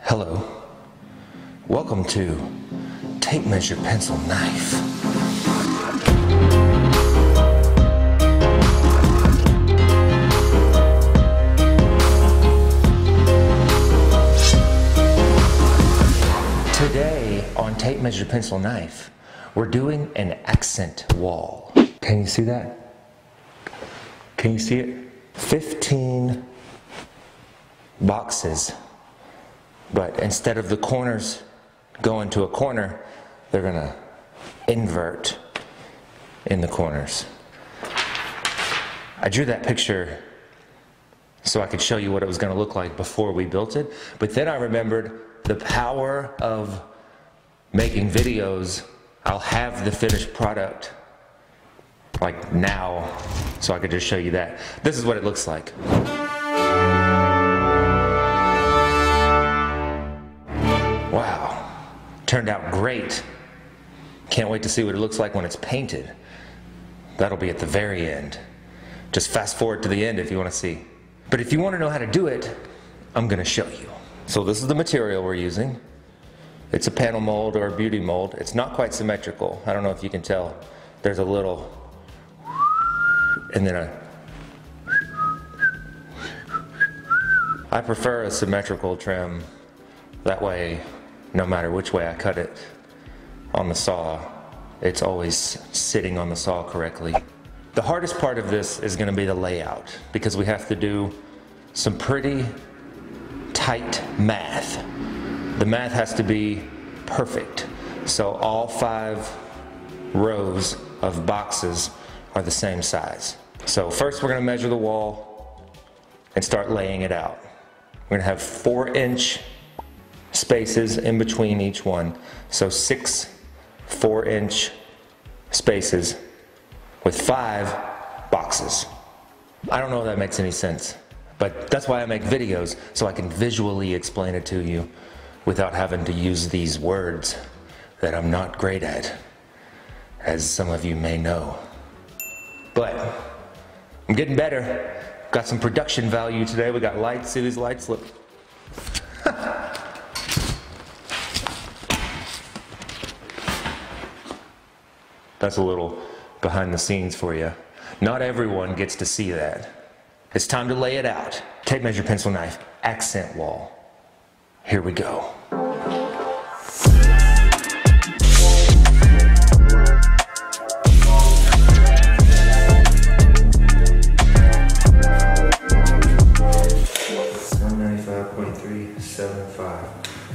Hello. Welcome to Tape Measure Pencil Knife. Today on Tape Measure Pencil Knife, we're doing an accent wall. Can you see that? Can you see it? 15 boxes. But instead of the corners going to a corner, they're gonna invert in the corners. I drew that picture so I could show you what it was gonna look like before we built it, but then I remembered the power of making videos. I'll have the finished product like now, so I could just show you that. This is what it looks like. Wow, turned out great. Can't wait to see what it looks like when it's painted. That'll be at the very end. Just fast forward to the end if you want to see. But if you want to know how to do it, I'm going to show you. So this is the material we're using. It's a panel mold or a beauty mold. It's not quite symmetrical. I don't know if you can tell. There's a little, and then I prefer a symmetrical trim. That way, no matter which way I cut it on the saw, it's always sitting on the saw correctly. The hardest part of this is going to be the layout, because we have to do some pretty tight math. The math has to be perfect. So all 5 rows of boxes are the same size. So first we're going to measure the wall and start laying it out. We're going to have 4-inch spaces in between each one. So 6 4-inch spaces with 5 boxes. I don't know if that makes any sense, but that's why I make videos, so I can visually explain it to you without having to use these words that I'm not great at, as some of you may know. But I'm getting better. Got some production value today. We got lights. See these lights? Look. That's a little behind the scenes for you. Not everyone gets to see that. It's time to lay it out. Tape measure pencil knife, accent wall. Here we go.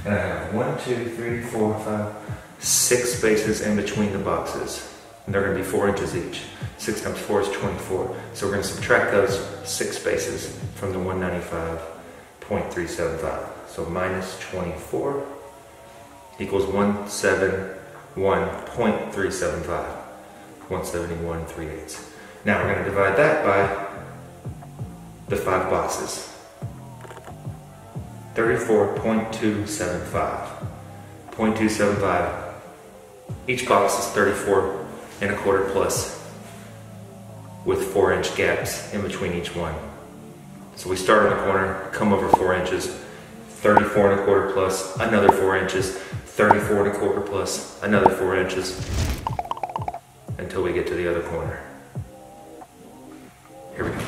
And I have 1, 2, 3, 4, 5, 6 spaces in between the boxes. And they're going to be 4 inches each. 6 times 4 is 24. So we're going to subtract those 6 spaces from the 195.375. So minus 24 equals 171.375. 171.3/8. Now we're going to divide that by the 5 boxes. 34.275. 0.275. Each box is 34 1/4 plus, with 4-inch gaps in between each one. So we start in the corner, come over 4 inches, 34 1/4 plus, another 4 inches, 34 1/4 plus, another 4 inches, until we get to the other corner. Here we go.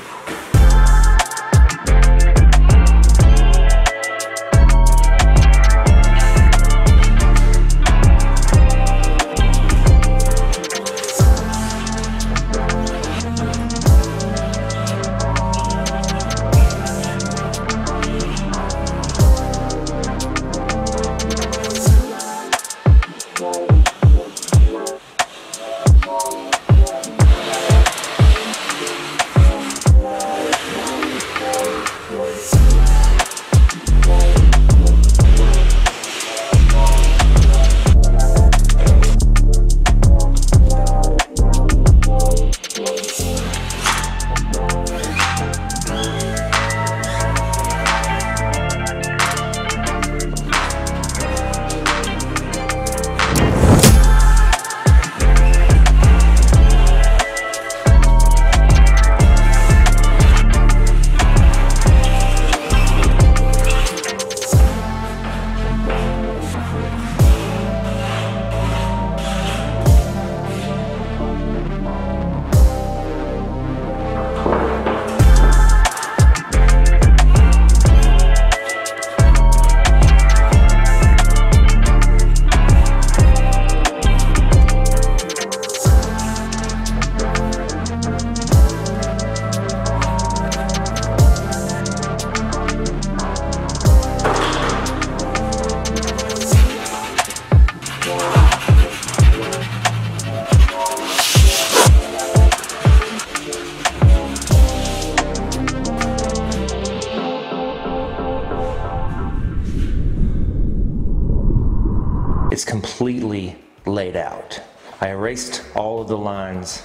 It's completely laid out. I erased all of the lines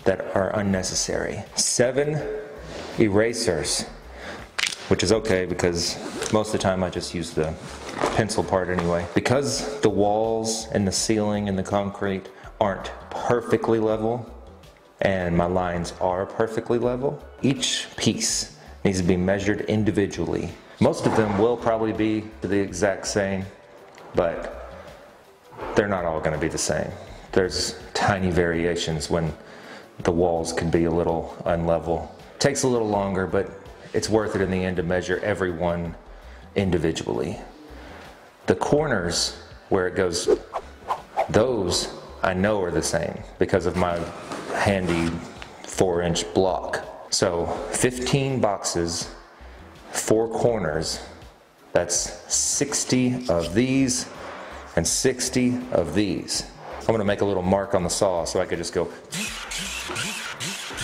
that are unnecessary. 7 erasers, which is okay because most of the time I just use the pencil part anyway. Because the walls and the ceiling and the concrete aren't perfectly level, and my lines are perfectly level, each piece needs to be measured individually. Most of them will probably be the exact same, but they're not all going to be the same. There's tiny variations when the walls can be a little unlevel. Takes a little longer, but it's worth it in the end to measure every one individually. The corners where it goes, those I know are the same because of my handy 4-inch block. So 15 boxes, 4 corners, that's 60 of these and 60 of these. I'm gonna make a little mark on the saw so I could just go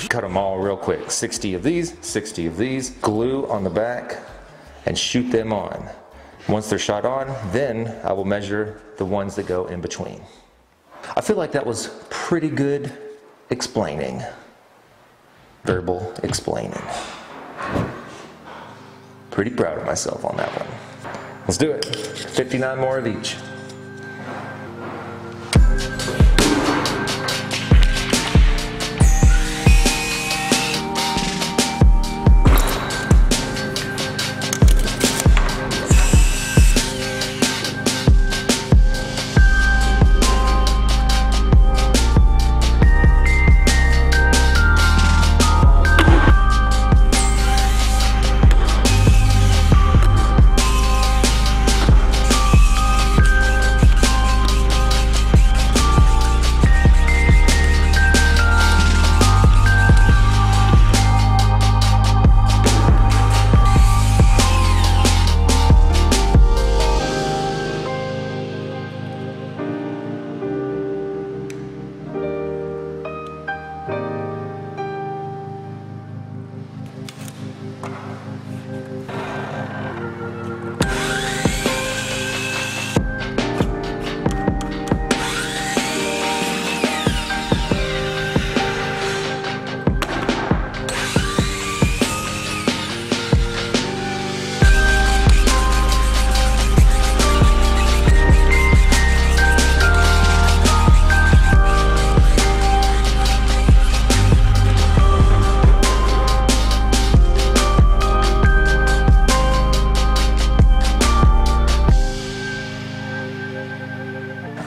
cut them all real quick. 60 of these, 60 of these, glue on the back and shoot them on. Once they're shot on, then I will measure the ones that go in between. I feel like that was pretty good explaining. Verbal explaining. Pretty proud of myself on that one. Let's do it. 59 more of each.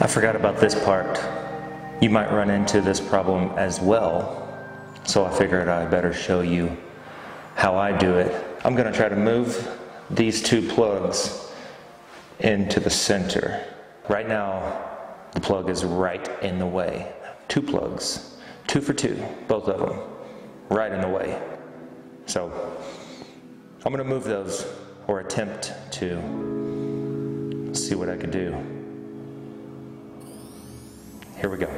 I forgot about this part. You might run into this problem as well, so I figured I better show you how I do it. I'm going to try to move these 2 plugs into the center. Right now, the plug is right in the way. 2 plugs, 2 for 2, both of them, right in the way. So I'm going to move those, or attempt to, see what I can do. Here we go.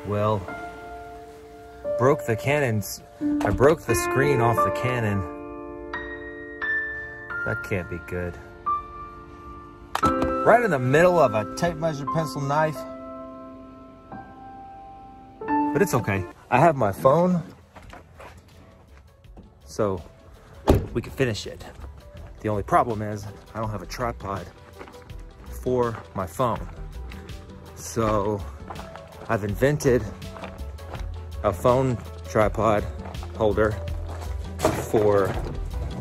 Well, broke the Canon's. I broke the screen off the Canon. That can't be good. Right in the middle of a tape measure pencil knife. But it's okay. I have my phone, so we can finish it. The only problem is I don't have a tripod for my phone. So I've invented a phone tripod holder for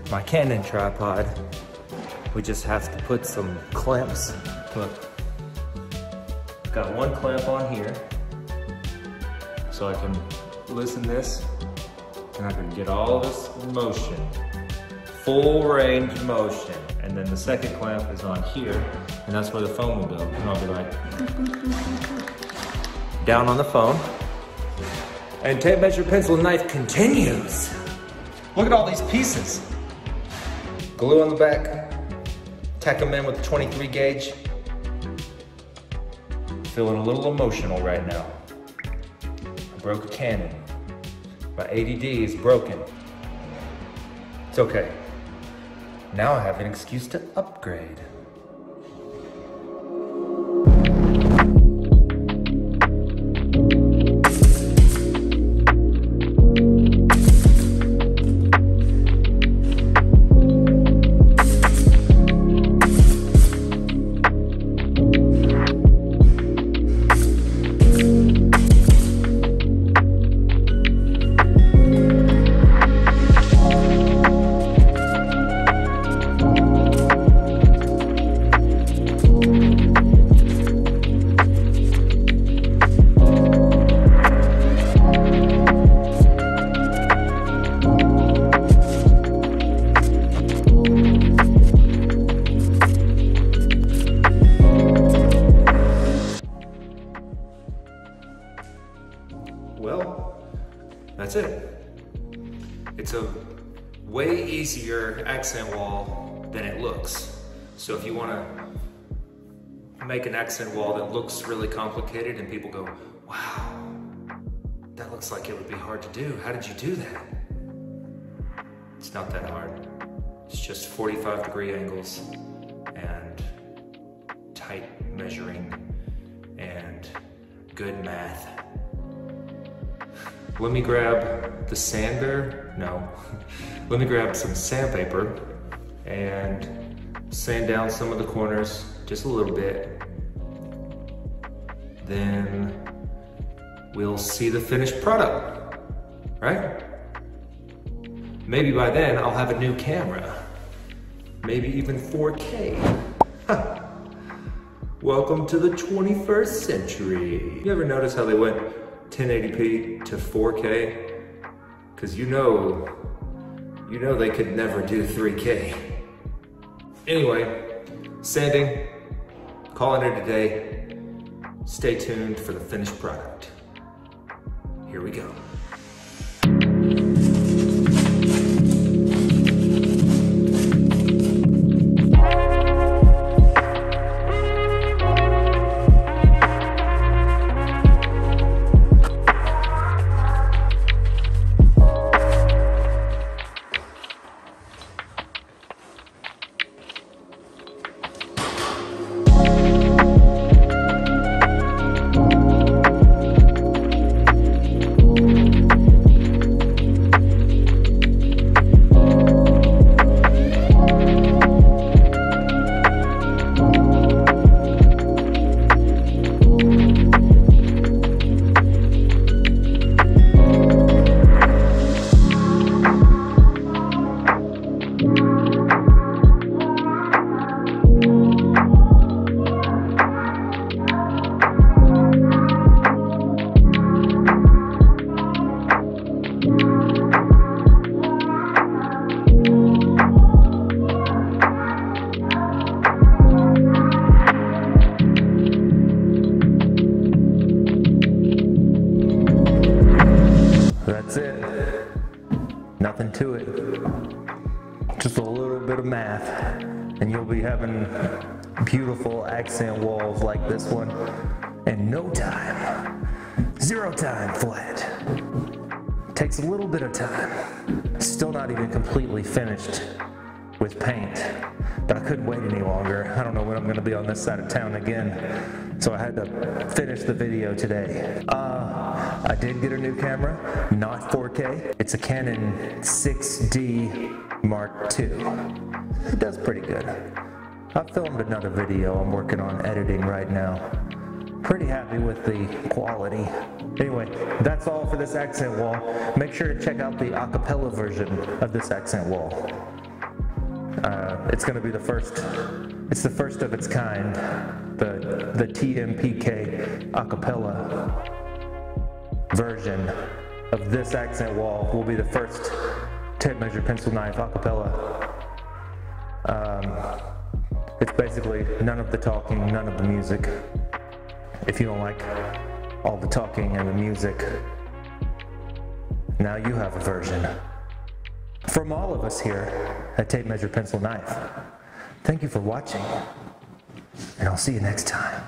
my Canon tripod. We just have to put some clamps. Look, got one clamp on here, so I can loosen this and I can get all this motion, full range motion. And then the second clamp is on here, and that's where the phone will go. And I'll be like, down on the phone. And tape measure pencil knife continues. Look at all these pieces. Glue on the back, tack them in with the 23 gauge. Feeling a little emotional right now. I broke a Canon. My ADD is broken. It's okay. Now I have an excuse to upgrade. Well, that's it. It's a way easier accent wall than it looks. So if you want to make an accent wall that looks really complicated and people go, wow, that looks like it would be hard to do. How did you do that? It's not that hard. It's just 45-degree angles and tight measuring and good math. Let me grab the sander. No. Let me grab some sandpaper and sand down some of the corners just a little bit. Then we'll see the finished product, right? Maybe by then I'll have a new camera. Maybe even 4K. Welcome to the 21st century. You ever notice how they went 1080p to 4K? Because you know they could never do 3K. Anyway, sanding, calling it a day. Stay tuned for the finished product. Here we go. That's it. Nothing to it. Just a little bit of math, and you'll be having beautiful accent walls like this one in no time. 0 time flat. Takes a little bit of time. Still not even completely finished with paint, but I couldn't wait any longer. I don't know when I'm gonna be on this side of town again, so I had to finish the video today. I did get a new camera, not 4K. It's a Canon 6D Mark II. It does pretty good. I filmed another video I'm working on editing right now. Pretty happy with the quality. Anyway, that's all for this accent wall. Make sure to check out the acapella version of this accent wall. It's gonna be the first, it's the first of its kind. The TMPK acapella version of this accent wall will be the first tape measure pencil knife acapella. It's basically none of the talking, none of the music. If you don't like all the talking and the music, now you have a version. From all of us here at Tape Measure Pencil Knife, thank you for watching, and I'll see you next time.